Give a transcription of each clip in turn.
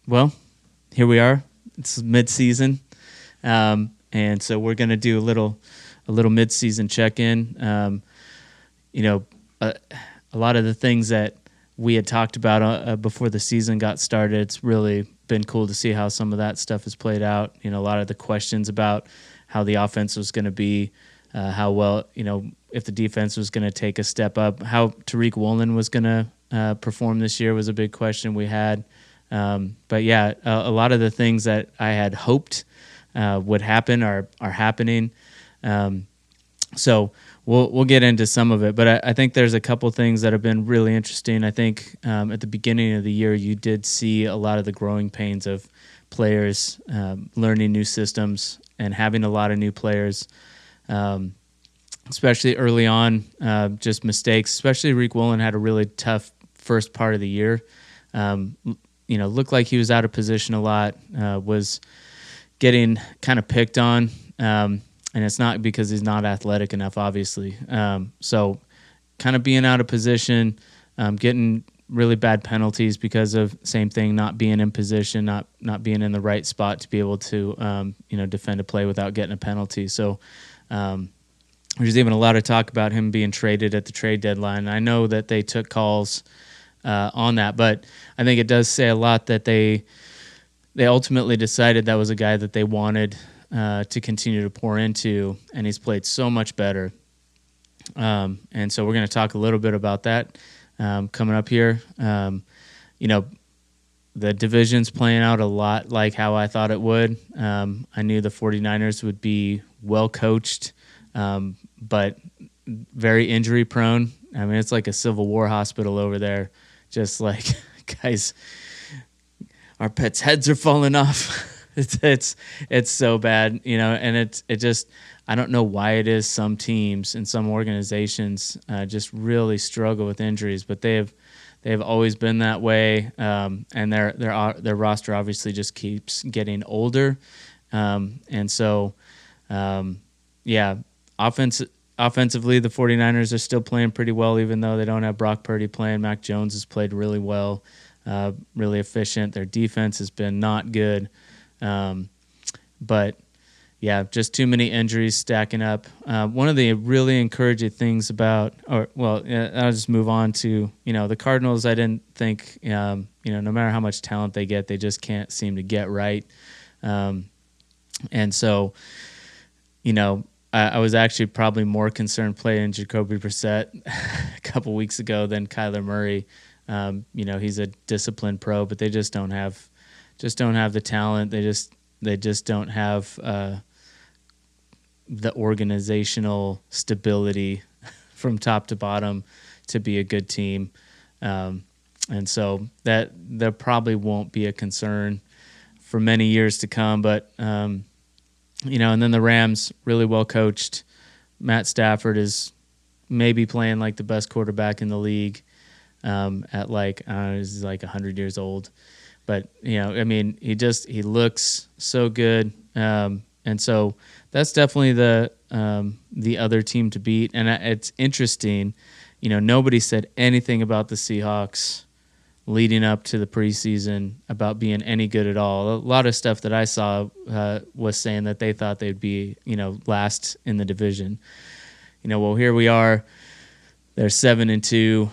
Well, here we are. It's midseason, and so we're going to do a little midseason check-in. You know, a lot of the things that we had talked about before the season got started. It's really been cool to see how some of that stuff has played out. You know, a lot of the questions about how the offense was going to be, how well, if the defense was going to take a step up, how Tariq Woolen was going to perform this year was a big question we had. But yeah, a lot of the things that I had hoped would happen are happening. So we'll get into some of it, but I think there's a couple things that have been really interesting. I think at the beginning of the year, you did see a lot of the growing pains of players learning new systems and having a lot of new players, especially early on, just mistakes. Especially Tariq Woolen had a really tough first part of the year. Looked like he was out of position a lot, was getting kind of picked on. And it's not because he's not athletic enough, obviously. So kind of being out of position, getting really bad penalties because of same thing, not being in position, not being in the right spot to be able to, defend a play without getting a penalty. So there's even a lot of talk about him being traded at the trade deadline. I know that they took calls on that, but I think it does say a lot that they ultimately decided that was a guy that they wanted to continue to pour into, and he's played so much better. And so we're going to talk a little bit about that coming up here. The division's playing out a lot like how I thought it would. I knew the 49ers would be well coached, but very injury prone. I mean, it's like a Civil War hospital over there. Just like, guys, our pets' heads are falling off. It's so bad, and it just, I don't know why it is some teams and some organizations just really struggle with injuries, but they've always been that way, and their roster obviously just keeps getting older, and so offensively the 49ers are still playing pretty well, even though they don't have Brock Purdy playing. Mac Jones has played really well, really efficient. Their defense has been not good. But yeah, just too many injuries stacking up. One of the really encouraging things I'll just move on to, the Cardinals. I didn't think, no matter how much talent they get, they just can't seem to get right. And so, I was actually probably more concerned playing Jacoby Brissett a couple weeks ago than Kyler Murray. He's a disciplined pro, but they just don't have the talent. They just don't have the organizational stability from top to bottom to be a good team. And so that there probably won't be a concern for many years to come. But, and then the Rams, really well coached. Matt Stafford is maybe playing like the best quarterback in the league at he's like 100 years old. But, he looks so good. And so that's definitely the other team to beat. And it's interesting, nobody said anything about the Seahawks leading up to the preseason about being any good at all. A lot of stuff that I saw was saying that they thought they'd be, last in the division. Well, here we are. They're 7-2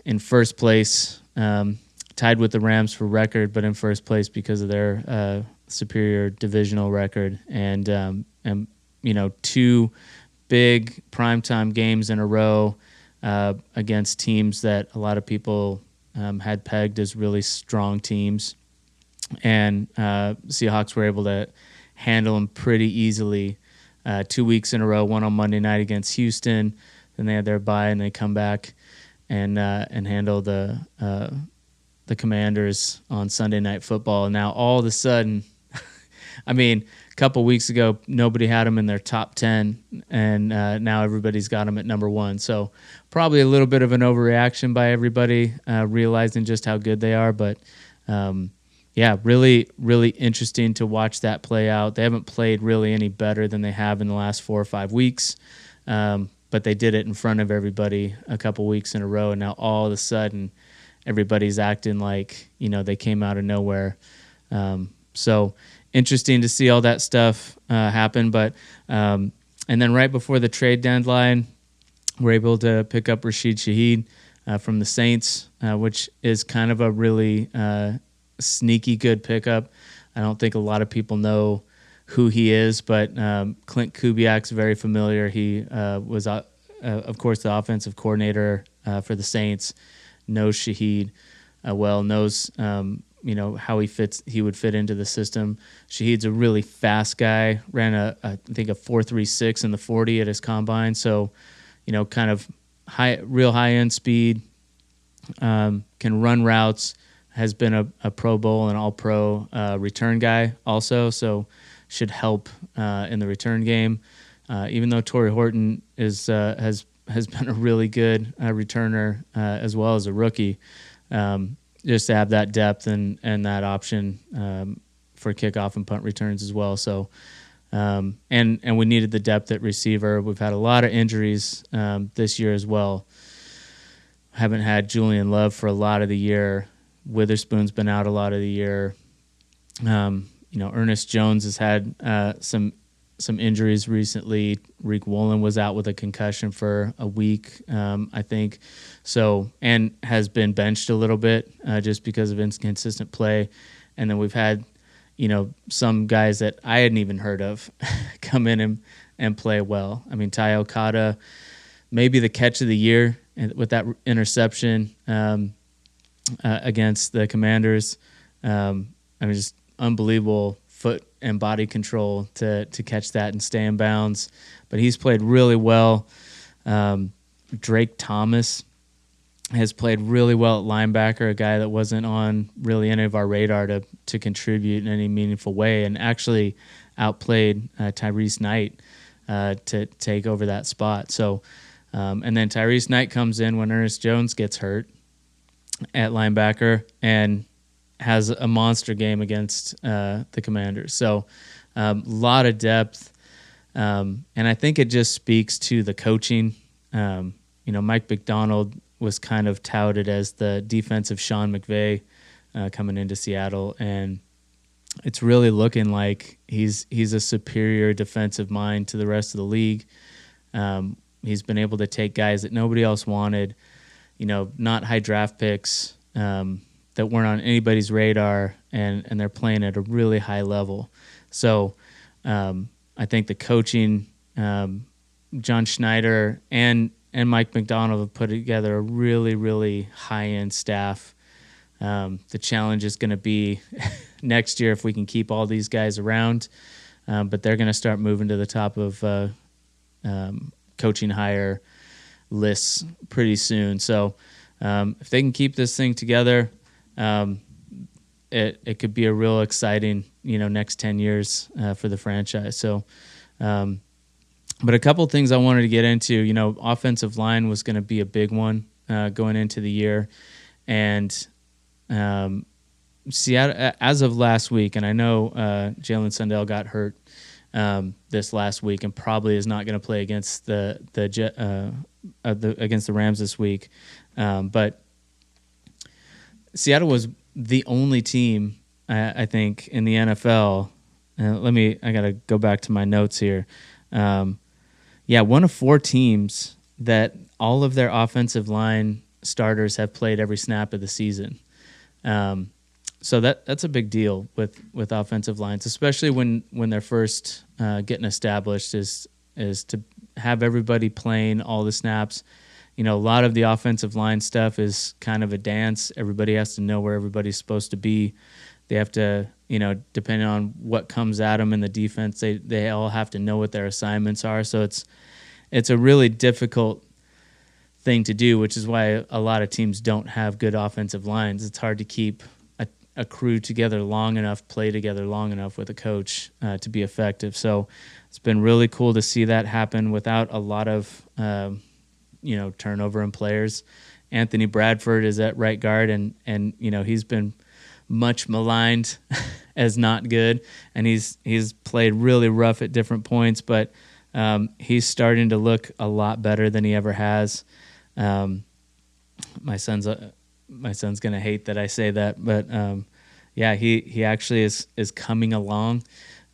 in first place. Tied with the Rams for record, but in first place because of their superior divisional record, and two big primetime games in a row against teams that a lot of people had pegged as really strong teams, and Seahawks were able to handle them pretty easily. 2 weeks in a row, one on Monday night against Houston, then they had their bye and they come back and handle the Commanders on Sunday Night Football. And now all of a sudden, a couple weeks ago, nobody had them in their top 10, and now everybody's got them at number 1. So probably a little bit of an overreaction by everybody, realizing just how good they are. But really, really interesting to watch that play out. They haven't played really any better than they have in the last 4 or 5 weeks, but they did it in front of everybody a couple weeks in a row, and now all of a sudden everybody's acting like, they came out of nowhere. So interesting to see all that stuff happen. But and then right before the trade deadline, we're able to pick up Rashid Shaheed from the Saints, which is kind of a really sneaky good pickup. I don't think a lot of people know who he is, but Clint Kubiak's very familiar. He was, of course, the offensive coordinator for the Saints, knows Shaheed well, knows how he would fit into the system. Shaheed's a really fast guy, ran I think a 4.36 in the 40 at his combine, so kind of real high end speed, can run routes, has been a Pro Bowl and All Pro return guy also, so should help in the return game. Even though Torrey Horton has been a really good returner as well as a rookie, just to have that depth and that option for kickoff and punt returns as well. So and we needed the depth at receiver. We've had a lot of injuries this year as well. Haven't had Julian Love for a lot of the year. Witherspoon's been out a lot of the year. Ernest Jones has had some injuries recently. Reek Woolen was out with a concussion for a week, I think. So, and has been benched a little bit just because of inconsistent play. And then we've had, some guys that I hadn't even heard of come in and play well. I mean, Ty Okada, maybe the catch of the year with that interception against the Commanders. Just unbelievable foot and body control to catch that and stay in bounds. But he's played really well. Drake Thomas has played really well at linebacker, a guy that wasn't on really any of our radar to contribute in any meaningful way, and actually outplayed Tyrese Knight to take over that spot. So, and then Tyrese Knight comes in when Ernest Jones gets hurt at linebacker and has a monster game against the Commanders. So a lot of depth. And I think it just speaks to the coaching. Mike McDonald was kind of touted as the defensive Sean McVay coming into Seattle. And it's really looking like he's a superior defensive mind to the rest of the league. He's been able to take guys that nobody else wanted, not high draft picks, that weren't on anybody's radar, and they're playing at a really high level. So I think the coaching, John Schneider and Mike McDonald have put together a really, really high-end staff. The challenge is going to be next year if we can keep all these guys around, but they're going to start moving to the top of coaching hire lists pretty soon. So if they can keep this thing together, it could be a real exciting, next 10 years for the franchise. So, but a couple things I wanted to get into, offensive line was going to be a big one going into the year. And Seattle, as of last week, and I know Jalen Sundell got hurt this last week and probably is not going to play against against the Rams this week. But Seattle was the only team, I think, in the NFL. I got to go back to my notes here. One of 4 teams that all of their offensive line starters have played every snap of the season. So that's a big deal with offensive lines, especially when they're first getting established, is to have everybody playing all the snaps. A lot of the offensive line stuff is kind of a dance. Everybody has to know where everybody's supposed to be. They have to, depending on what comes at them in the defense, they all have to know what their assignments are. So it's a really difficult thing to do, which is why a lot of teams don't have good offensive lines. It's hard to keep a crew together long enough, play together long enough with a coach to be effective. So it's been really cool to see that happen without a lot of turnover in players. Anthony Bradford is at right guard, and he's been much maligned as not good, and he's played really rough at different points, but he's starting to look a lot better than he ever has. My son's my son's gonna hate that I say that, but yeah, he actually is coming along.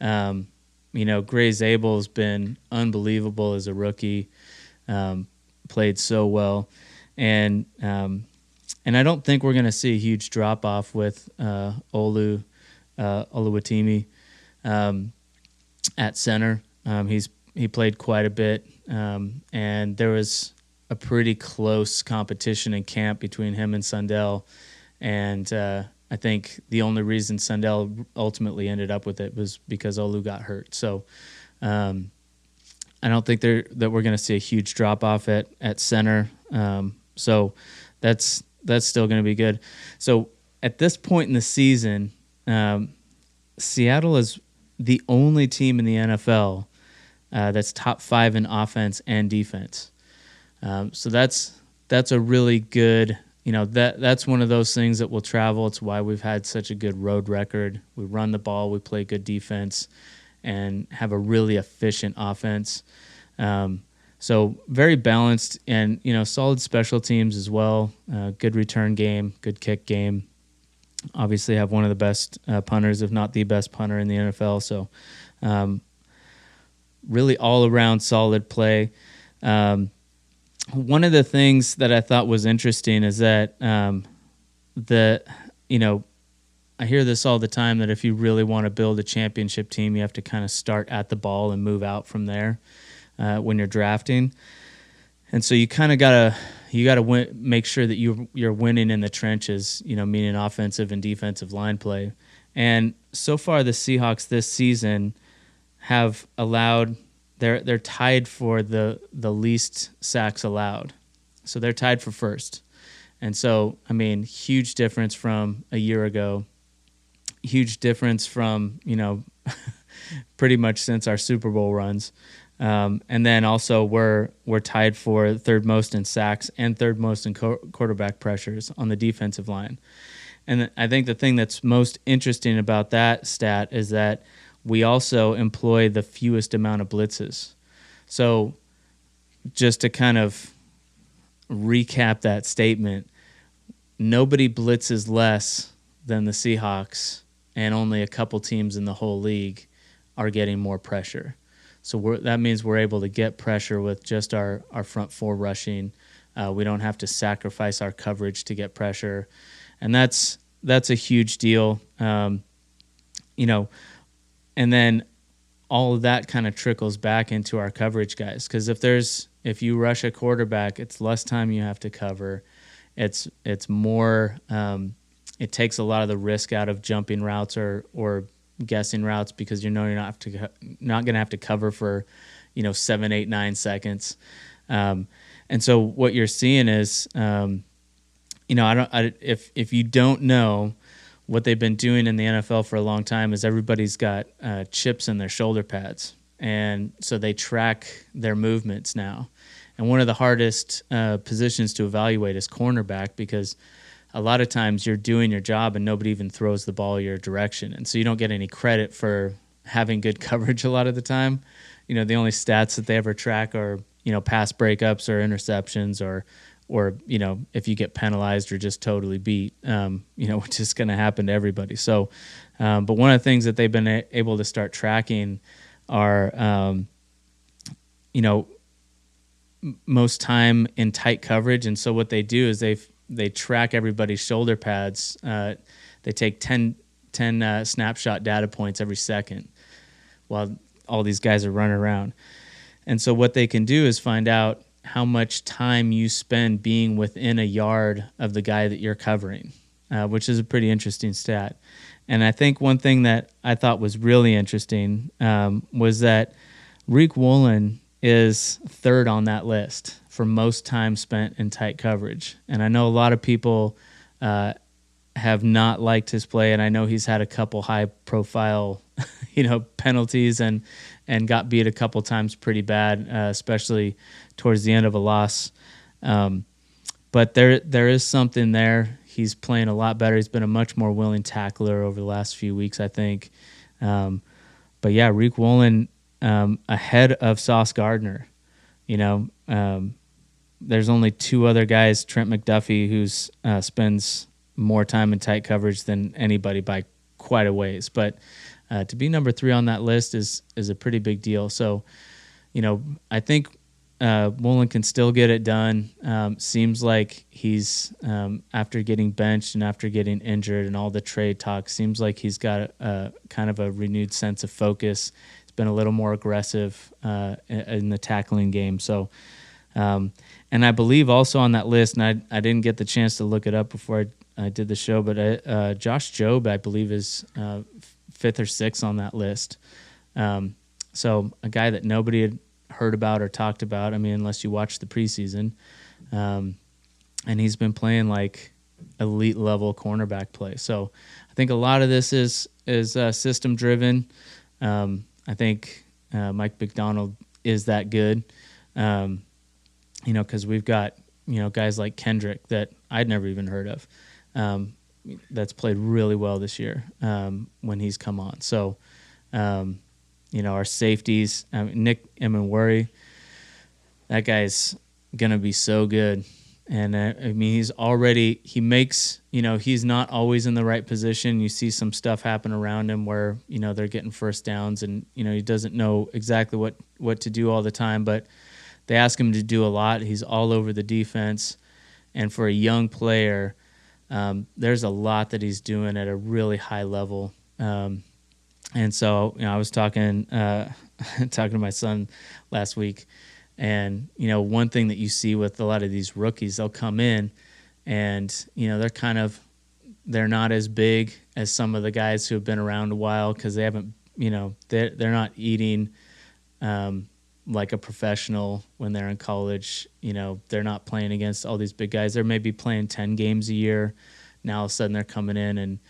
Gray Zabel's been unbelievable as a rookie. Played so well, and I don't think we're gonna see a huge drop off with Oluwatimi at center. He played quite a bit, and there was a pretty close competition in camp between him and Sundell, and I think the only reason Sundell ultimately ended up with it was because Olu got hurt. So I don't think that we're going to see a huge drop off at center. So that's still going to be good. So at this point in the season, Seattle is the only team in the NFL that's top 5 in offense and defense. So that's a really good, that's one of those things that will travel. It's why we've had such a good road record. We run the ball, we play good defense, and have a really efficient offense. So very balanced, and solid special teams as well. Good return game, good kick game. Obviously have one of the best punters, if not the best punter in the NFL. So really all around solid play. One of the things that I thought was interesting is that I hear this all the time, that if you really want to build a championship team, you have to kind of start at the ball and move out from there when you're drafting. And so you kind of gotta make sure that you're winning in the trenches, meaning offensive and defensive line play. And so far, the Seahawks this season have allowed. They're tied for the least sacks allowed. So they're tied for first. And so, huge difference from a year ago. Huge difference from, pretty much since our Super Bowl runs. And then also we're tied for third most in sacks and third most in quarterback pressures on the defensive line. And I think the thing that's most interesting about that stat is that we also employ the fewest amount of blitzes. So just to kind of recap that statement, nobody blitzes less than the Seahawks, and only a couple teams in the whole league are getting more pressure. So that means we're able to get pressure with just our front four rushing. We don't have to sacrifice our coverage to get pressure. And that's a huge deal. And then all of that kind of trickles back into our coverage guys. Because if you rush a quarterback, it's less time you have to cover. It's more. It takes a lot of the risk out of jumping routes or guessing routes, because you're not going to have to cover for 7, 8, 9 seconds. And so what you're seeing is, if you don't know, what they've been doing in the NFL for a long time is everybody's got chips in their shoulder pads, and so they track their movements now. And one of the hardest positions to evaluate is cornerback, because a lot of times you're doing your job and nobody even throws the ball your direction, and so you don't get any credit for having good coverage a lot of the time. The only stats that they ever track are pass breakups or interceptions, or if you get penalized or just totally beat, which is going to happen to everybody. So, but one of the things that they've been able to start tracking are, most time in tight coverage. And so what they do is they track everybody's shoulder pads. They take 10 snapshot data points every second while all these guys are running around. And so what they can do is find out how much time you spend being within a yard of the guy that you're covering, which is a pretty interesting stat. And I think one thing that I thought was really interesting was that Rick Woolen is third on that list for most time spent in tight coverage. And I know a lot of people have not liked his play, and I know he's had a couple high-profile, penalties and got beat a couple times pretty bad, especially towards the end of a loss. But there is something there. He's playing a lot better. He's been a much more willing tackler over the last few weeks, I think. But yeah, Rick Woolen ahead of Sauce Gardner. there's only two other guys, Trent McDuffie, who's spends more time in tight coverage than anybody by quite a ways. But to be number 3 on that list is a pretty big deal. So, I think Woolen can still get it done. Seems like he's, after getting benched and after getting injured and all the trade talk, seems like he's got a kind of a renewed sense of focus. He's been a little more aggressive in the tackling game. So, and I believe also on that list, and I didn't get the chance to look it up before I did the show, but Josh Jobe, I believe, is 5th or 6th on that list. So a guy that nobody had heard about or talked about, I mean, unless you watch the preseason. And he's been playing like elite level cornerback play. So I think a lot of this is system driven. I think Mike McDonald is that good. Because we've got, guys like Kendrick that I'd never even heard of, that's played really well this year when he's come on. So, our safeties, Nick Emenwari, that guy's going to be so good. And, he makes, he's not always in the right position. You see some stuff happen around him where, they're getting first downs and, he doesn't know exactly what to do all the time, but they ask him to do a lot. He's all over the defense. And for a young player, there's a lot that he's doing at a really high level. And so, I was talking to my son last week, and, one thing that you see with a lot of these rookies, they'll come in and, they're not as big as some of the guys who have been around a while because they haven't, they're not eating like a professional when they're in college. They're not playing against all these big guys. They're maybe playing 10 games a year. Now all of a sudden they're coming in and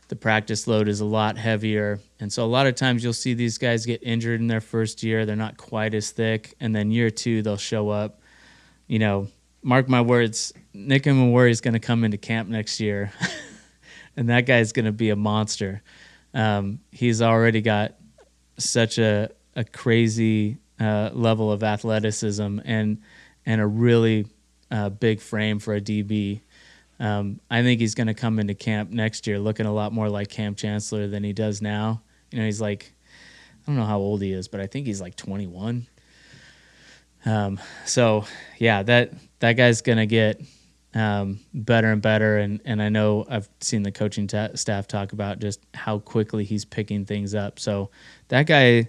the practice load is a lot heavier. And so a lot of times you'll see these guys get injured in their first year. They're not quite as thick. And then year 2, they'll show up. Mark my words, Nick Emenwari is going to come into camp next year. And that guy's going to be a monster. He's already got such a crazy level of athleticism and a really big frame for a DB. I think he's going to come into camp next year looking a lot more like Cam Chancellor than he does now. He's like, I don't know how old he is, but I think he's like 21. So yeah, that guy's going to get better and better. And I know I've seen the coaching staff talk about just how quickly he's picking things up. So that guy,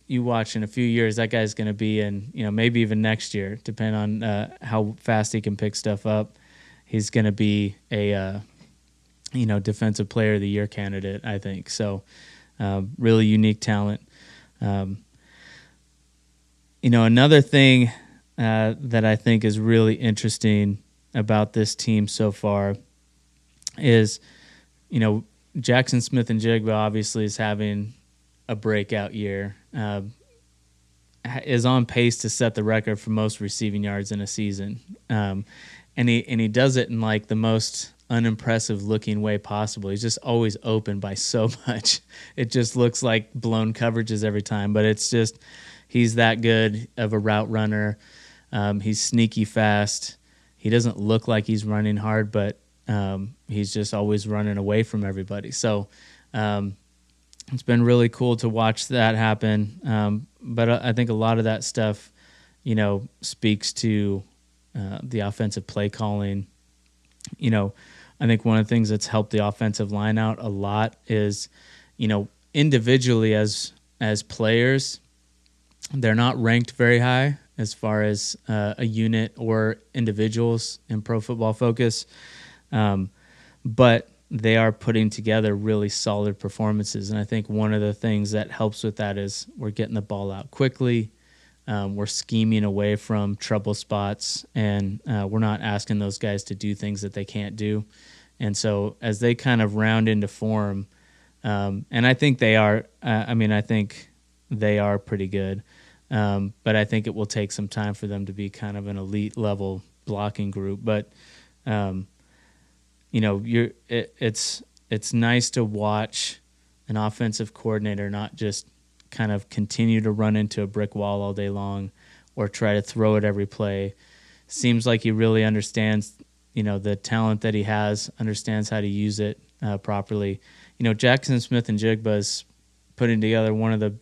you watch in a few years, that guy's going to be in, maybe even next year, depending on how fast he can pick stuff up. He's going to be a, defensive player of the year candidate, I think. So really unique talent. Another thing that I think is really interesting about this team so far is, Jackson Smith-Njigba obviously is having a breakout year, is on pace to set the record for most receiving yards in a season. And he does it in like the most unimpressive looking way possible. He's just always open by so much. It just looks like blown coverages every time, but it's just, he's that good of a route runner. He's sneaky fast. He doesn't look like he's running hard, but he's just always running away from everybody. So, it's been really cool to watch that happen. But I think a lot of that stuff, speaks to the offensive play calling. I think one of the things that's helped the offensive line out a lot is, individually as players, they're not ranked very high as far as a unit or individuals in Pro Football Focus. But they are putting together really solid performances. And I think one of the things that helps with that is we're getting the ball out quickly. We're scheming away from trouble spots, and we're not asking those guys to do things that they can't do. And so as they kind of round into form, and I think they are, I think they are pretty good. But I think it will take some time for them to be kind of an elite level blocking group. But, it's nice to watch an offensive coordinator not just kind of continue to run into a brick wall all day long or try to throw it every play. Seems like he really understands, the talent that he has, understands how to use it properly. Jackson Smith and Jigba's putting together one of the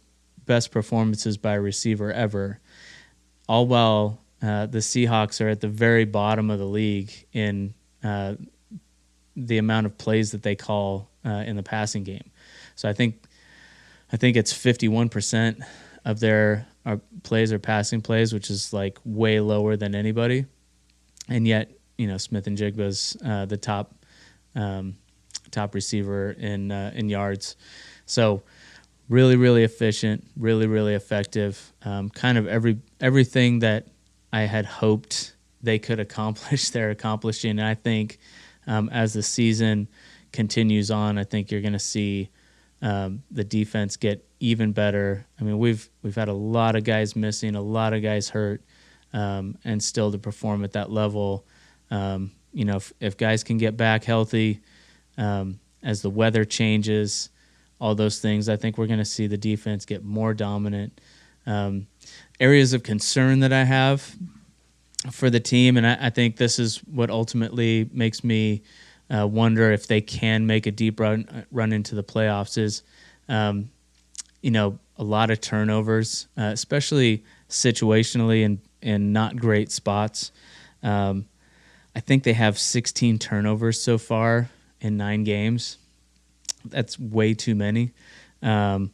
best performances by a receiver ever, all while the Seahawks are at the very bottom of the league in the amount of plays that they call in the passing game. So I think it's 51% of their plays are passing plays, which is like way lower than anybody. And yet, Smith and Jigba's the top receiver in yards. So really, really efficient, really, really effective. Kind of everything that I had hoped they could accomplish, they're accomplishing. And I think as the season continues on, I think you're going to see the defense get even better. I mean, we've had a lot of guys missing, a lot of guys hurt, and still to perform at that level. If guys can get back healthy, as the weather changes, all those things, I think we're going to see the defense get more dominant. Areas of concern that I have for the team, and I think this is what ultimately makes me wonder if they can make a deep run into the playoffs, is a lot of turnovers, especially situationally in not great spots. I think they have 16 turnovers so far in 9 games. That's way too many. And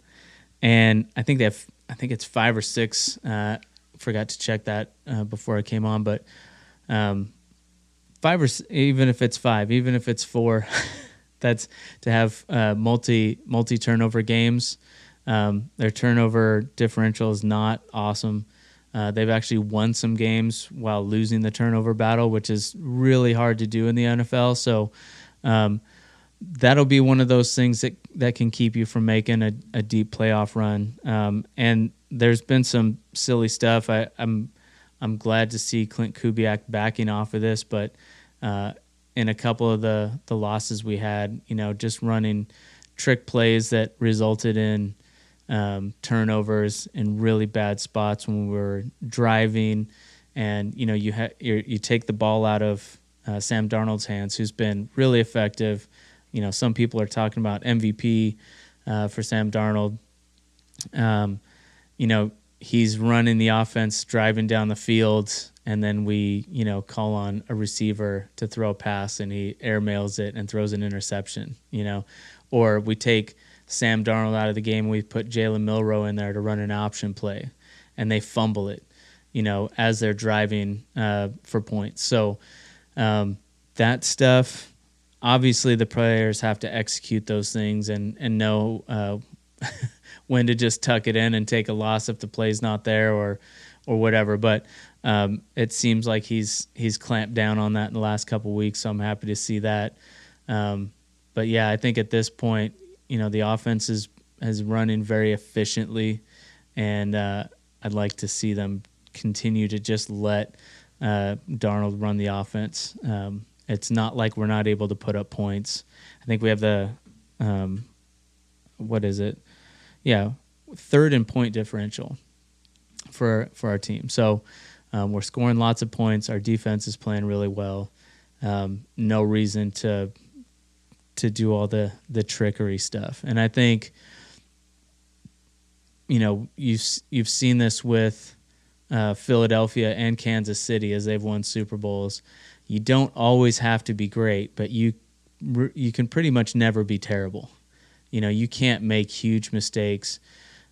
I think it's 5 or 6. Forgot to check that before I came on, but 5 or even if it's 5, even if it's 4, that's to have multi turnover games. Their turnover differential is not awesome. They've actually won some games while losing the turnover battle, which is really hard to do in the NFL. So that'll be one of those things that can keep you from making a deep playoff run. And there's been some silly stuff. I'm glad to see Clint Kubiak backing off of this, but in a couple of the losses we had, just running trick plays that resulted in turnovers in really bad spots when we were driving, and you take the ball out of Sam Darnold's hands, who's been really effective. Some people are talking about MVP for Sam Darnold. He's running the offense, driving down the field, and then we, call on a receiver to throw a pass, and he airmails it and throws an interception, Or we take Sam Darnold out of the game, we put Jalen Milroe in there to run an option play, and they fumble it, as they're driving for points. So that stuff, obviously the players have to execute those things and know when to just tuck it in and take a loss if the play's not there or whatever. But it seems like he's clamped down on that in the last couple of weeks, so I'm happy to see that. But yeah, I think at this point, the offense is running very efficiently, and I'd like to see them continue to just let Darnold run the offense. It's not like we're not able to put up points. I think we have the third in point differential for our team. So we're scoring lots of points. Our defense is playing really well. No reason to do all the trickery stuff. And I think, you've seen this with Philadelphia and Kansas City as they've won Super Bowls. You don't always have to be great, but you can pretty much never be terrible. You can't make huge mistakes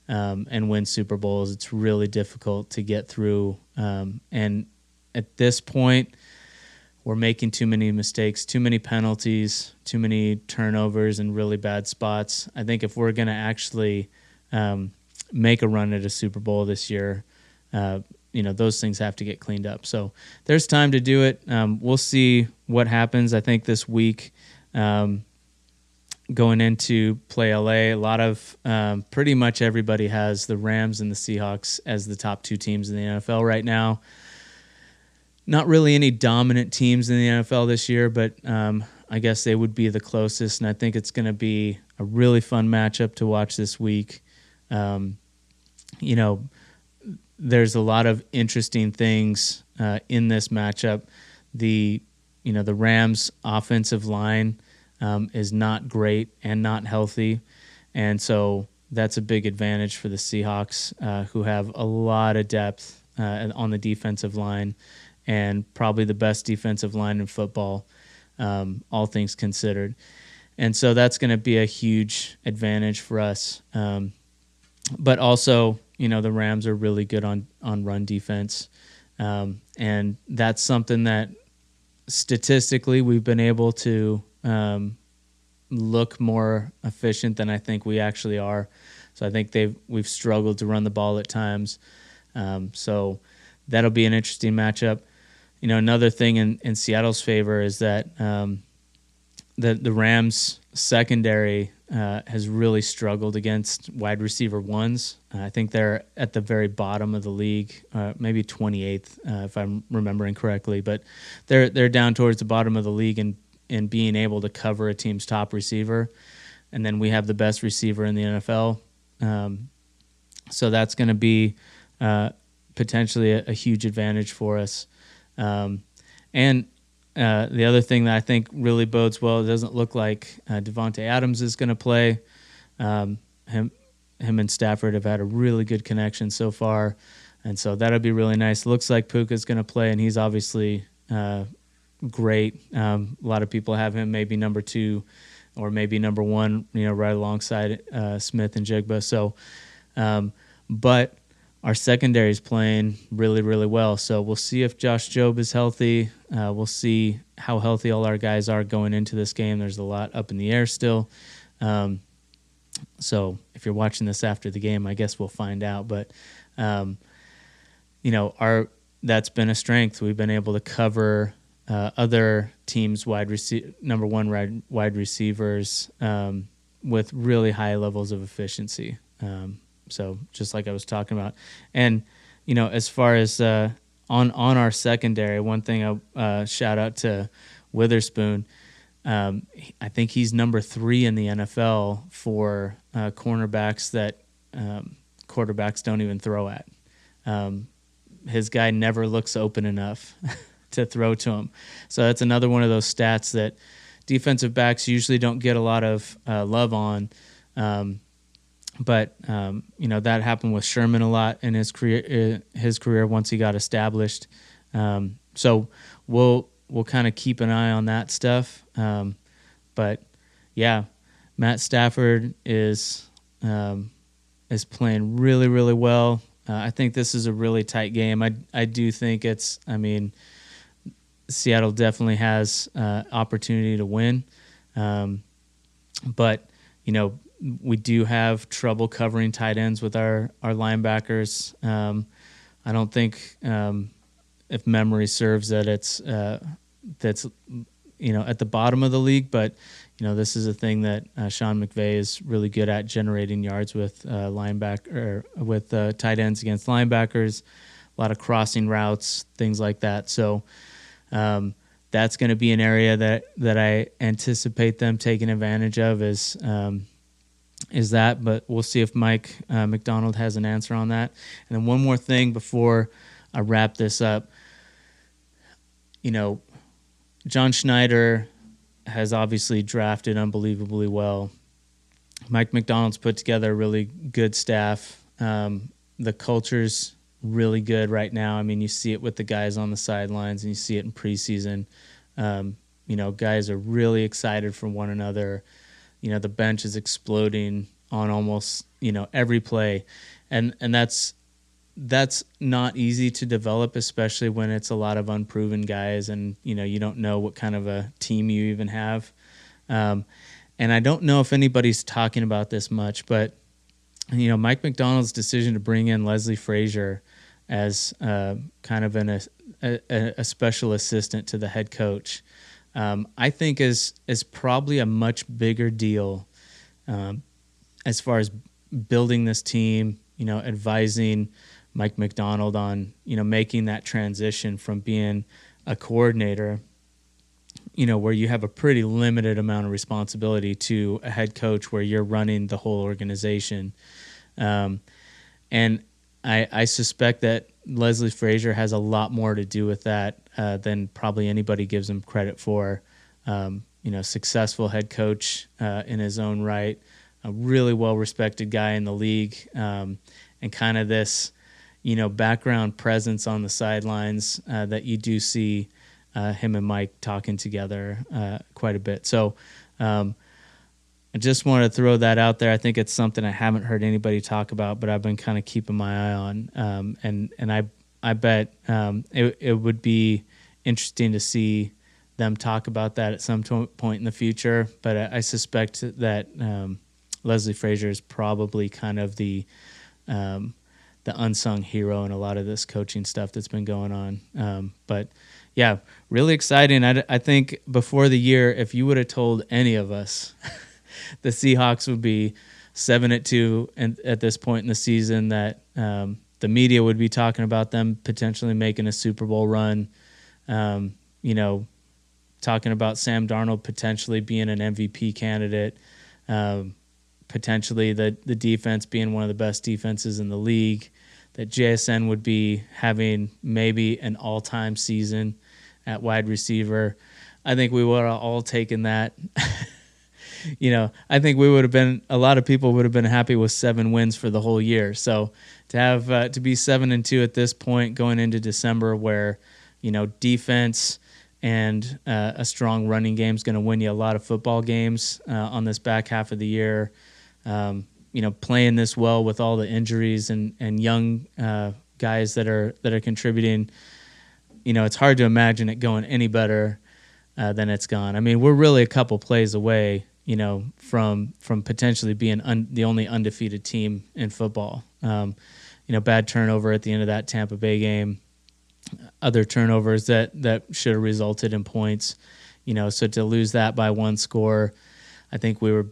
and win Super Bowls. It's really difficult to get through. And at this point, we're making too many mistakes, too many penalties, too many turnovers in really bad spots. I think if we're going to actually make a run at a Super Bowl this year, those things have to get cleaned up. So there's time to do it. We'll see what happens. I think this week, going into play LA, a lot of pretty much everybody has the Rams and the Seahawks as the top 2 teams in the NFL right now. Not really any dominant teams in the NFL this year, but I guess they would be the closest, and I think it's going to be a really fun matchup to watch this week. there's a lot of interesting things in this matchup. The Rams' offensive line is not great and not healthy, and so that's a big advantage for the Seahawks, who have a lot of depth on the defensive line, and probably the best defensive line in football, all things considered. And so that's going to be a huge advantage for us. But also, the Rams are really good on run defense. And that's something that statistically we've been able to look more efficient than I think we actually are. So I think we've struggled to run the ball at times. So that'll be an interesting matchup. Another thing in Seattle's favor is that the Rams secondary has really struggled against wide receiver ones. I think they're at the very bottom of the league, maybe 28th, if I'm remembering correctly. But they're down towards the bottom of the league in being able to cover a team's top receiver. And then we have the best receiver in the NFL. So that's going to be potentially a huge advantage for us. And the other thing that I think really bodes well, it doesn't look like Devontae Adams is going to play. Him and Stafford have had a really good connection so far, and so that'll be really nice. It looks like Puka's going to play, and he's obviously great. A lot of people have him maybe number 2 or maybe number 1, right alongside Smith and Jigba. So, but our secondary is playing really, really well. So we'll see if Josh Jobe is healthy. We'll see how healthy all our guys are going into this game. There's a lot up in the air still. So if you're watching this after the game, I guess we'll find out. But, that's been a strength. We've been able to cover other teams' number 1 wide receivers with really high levels of efficiency. So just like I was talking about. And, as far as on our secondary, one thing I'll shout out to Witherspoon. I think he's number 3 in the NFL for cornerbacks that quarterbacks don't even throw at. His guy never looks open enough to throw to him. So that's another one of those stats that defensive backs usually don't get a lot of love on. But that happened with Sherman a lot in his career once he got established. So we'll kind of keep an eye on that stuff. But yeah, Matt Stafford is playing really, really well. I think this is a really tight game. I do think Seattle definitely has opportunity to win. But we do have trouble covering tight ends with our linebackers. I don't think, if memory serves, that that's at the bottom of the league, but this is a thing that Sean McVay is really good at, generating yards with tight ends against linebackers, a lot of crossing routes, things like that. So that's going to be an area that I anticipate them taking advantage of is that, but we'll see if Mike McDonald has an answer on that. And then one more thing before I wrap this up. John Schneider has obviously drafted unbelievably well. Mike McDonald's put together a really good staff. The culture's really good right now. You see it with the guys on the sidelines, and you see it in preseason. Guys are really excited for one another. The bench is exploding on almost, every play. And that's not easy to develop, especially when it's a lot of unproven guys and, you don't know what kind of a team you even have. And I don't know if anybody's talking about this much, but, Mike McDonald's decision to bring in Leslie Frazier as kind of a special assistant to the head coach, I think is probably a much bigger deal as far as building this team, advising Mike McDonald on, making that transition from being a coordinator, where you have a pretty limited amount of responsibility, to a head coach where you're running the whole organization. And I suspect that Leslie Frazier has a lot more to do with that than probably anybody gives him credit for. Successful head coach in his own right, a really well-respected guy in the league, and kind of this, background presence on the sidelines that you do see him and Mike talking together quite a bit. So I just wanted to throw that out there. I think it's something I haven't heard anybody talk about, but I've been kind of keeping my eye on. And I bet it would be interesting to see them talk about that at some point in the future. But I suspect that Leslie Frazier is probably kind of the unsung hero in a lot of this coaching stuff that's been going on. But yeah, really exciting. I think before the year, if you would have told any of us the Seahawks would be 7-2 and at this point in the season, that the media would be talking about them potentially making a Super Bowl run, talking about Sam Darnold potentially being an MVP candidate, potentially the defense being one of the best defenses in the league, that JSN would be having maybe an all-time season at wide receiver. I think we would have all taken that. I think a lot of people would have been happy with 7 wins for the whole year. So to have to be 7-2 at this point going into December, where defense and a strong running game is going to win you a lot of football games on this back half of the year. Playing this well with all the injuries and young guys that are contributing. It's hard to imagine it going any better than it's gone. I mean, we're really a couple plays away, from potentially being the only undefeated team in football. Bad turnover at the end of that Tampa Bay game, other turnovers that should have resulted in points. So to lose that by 1 score, I think we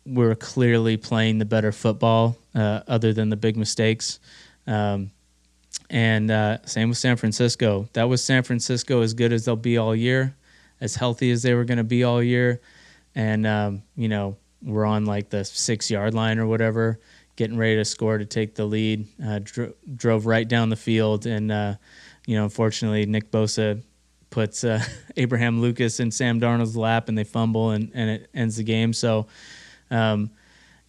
were clearly playing the better football, other than the big mistakes. And same with San Francisco. That was San Francisco as good as they'll be all year, as healthy as they were going to be all year. And, we're on like the 6-yard line or whatever, getting ready to score to take the lead, drove right down the field. And, unfortunately, Nick Bosa puts Abraham Lucas in Sam Darnold's lap and they fumble and it ends the game. So,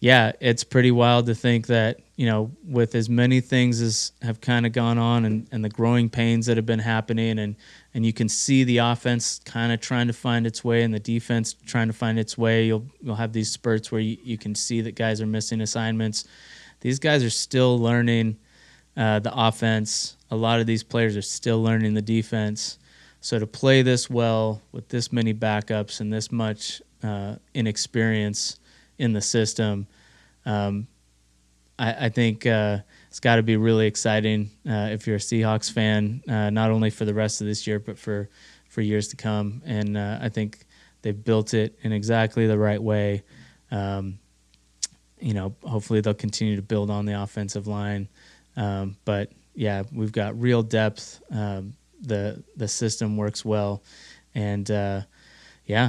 it's pretty wild to think that, with as many things as have kind of gone on and the growing pains that have been happening, and you can see the offense kind of trying to find its way and the defense trying to find its way. You'll have these spurts where you can see that guys are missing assignments. These guys are still learning the offense. A lot of these players are still learning the defense. So to play this well with this many backups and this much inexperience in the system, I think it's got to be really exciting if you're a Seahawks fan, not only for the rest of this year, but for years to come. And I think they've built it in exactly the right way. Hopefully they'll continue to build on the offensive line. But yeah, we've got real depth. The system works well. And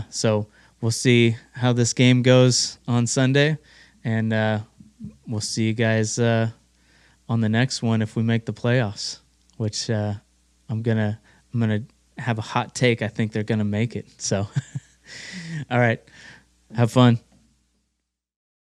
so we'll see how this game goes on Sunday. And we'll see you guys on the next one if we make the playoffs, which I'm gonna have a hot take. I think they're gonna make it. So, all right, have fun.